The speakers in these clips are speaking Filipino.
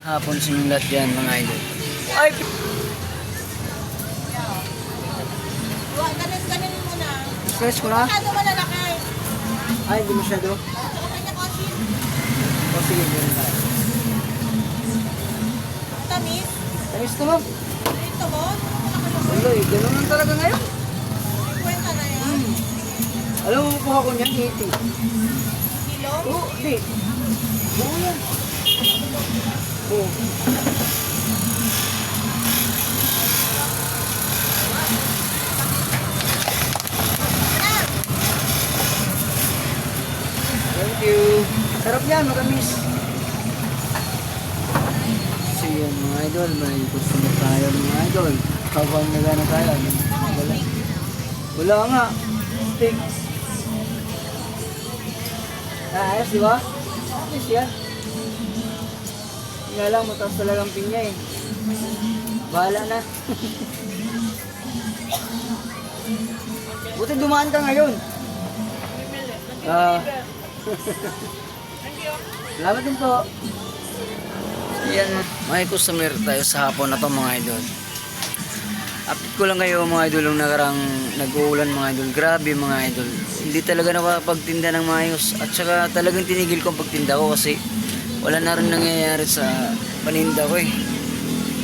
Hapon sa inyong lahat dyan mga idol. Ay! Ganun mo na. Stress ko na? Masyado malalaki. Ay, hindi masyado. Saka kanya kasi. O sige, yun na. Tamis. Tamis ko lang. Ito mo. Wala eh, ganun lang talaga ngayon. Kwenta na yan. Alam mo, kuha ko niyan, 80. Kilo. Oo, di. Oo yan. Oo. Thank you. Sarap yan, matamis. So yan mga idol, may customer tayo mga idol. Habang nagana tayo. Wala. Wala nga. Steak. Ayos, di ba? Ayos yan. Nga lang, mataas talagang pinya eh. Bahala na. Buti dumaan ka ngayon. Salamat din po. Yan, may customer tayo sa hapon na to mga idol. Update ko lang kayo mga idol yung nakarang nag-uulan mga idol. Grabe mga idol. Hindi talaga nakapagtinda ng maayos. At saka talagang tinigil ko ang pagtinda ko kasi wala na rin nangyayari sa paninda ko eh.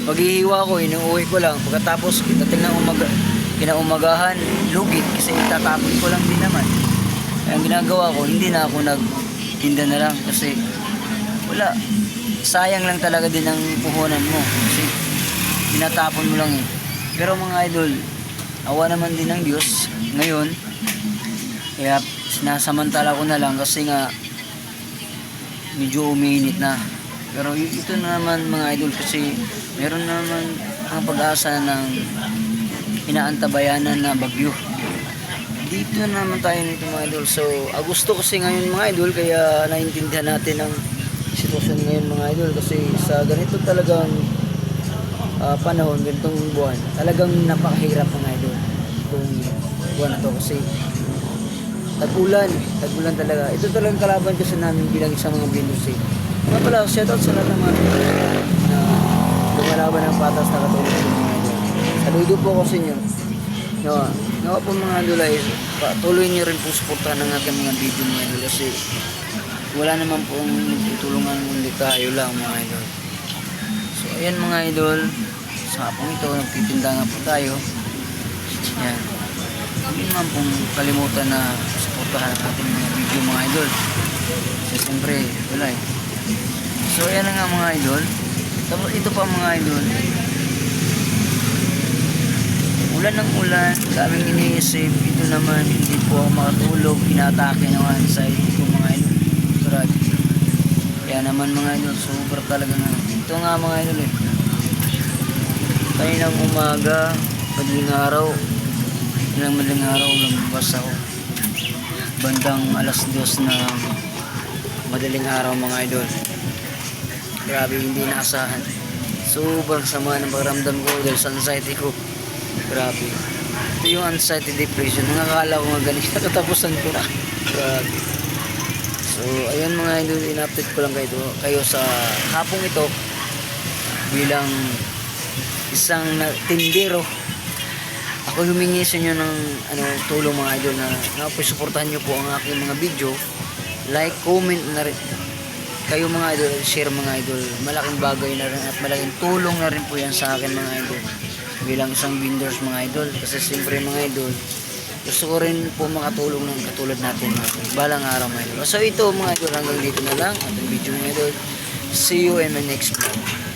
Paghihiwa ko, inuuwi ko lang. Pagkatapos, dating ng kinaumagahan, lugit kasi itatapon ko lang din naman. Kaya ang ginagawa ko, hindi na ako nagtinda na lang kasi wala. Sayang lang talaga din ang puhunan mo kasi tinatapon mo lang eh. Pero mga idol, awa naman din ng Diyos ngayon. Kaya sinasamantala ko na lang kasi nga medyo umiinit na. Pero ito na naman mga idol kasi meron naman ang pag-asa ng inaantabayanan na bagyo. Dito naman tayo nito mga idol. So Agosto kasi ngayon mga idol, kaya naintindihan natin ang sitwasyon ngayon mga idol kasi sa ganito talagang panahon, ganitong buwan, talagang napakahirap mga idol itong buwan na to kasi tag-ulan talaga. Ito talagang kalaban kasi namin bilang sa mga vendors eh. Nga pala, shoutout sa lahat ng mga na lumalaban ng patas na katulad ng mga idol. Saludo po ako sa inyo. Nawa po mga idol ay patuloy nyo rin po suportahan ng ating mga video mga idol kasi wala naman pong tutulungan ulit tayo lang mga idol. So ayan mga idol, sa hapong ito nagtitinda nga po tayo. Yan, hindi naman pong kalimutan na suportahan ang ating mga video mga idol kasi siyempre wala eh. So ayan na nga mga idol. Tapos ito pa mga idol, ulan ng ulan, daming iniisip. Ito naman hindi po ako makatulog, inatake ng anxiety ko mga idol. Kaya naman mga idol, super talaga na. Ito nga mga idol eh, tayo ng umaga, madaling araw, lumabas ako bandang alas 2 na madaling araw mga idol. Grabe, hindi naasahan. Sobrang sama ng pakiramdam ko dahil sa anxiety ko. Grabe, ito yung anxiety depression. Nakakala ko nga ganito, katapusan ko na. Grabe. So ayan mga idol, in-update ko lang kayo sa hapong ito bilang isang tindero. Ako humingi sa inyo ng tulong mga idol na suportahan nyo po ang aking mga video, like, comment na rin kayo mga idol, share mga idol. Malaking bagay na rin at malaking tulong na rin po yan sa akin mga idol bilang isang vendors mga idol kasi siyempre mga idol gusto ko rin po makatulong ng katulad natin balang araw mga idol. So ito mga idol, hanggang dito na lang ating video mga idol. See you in my next vlog.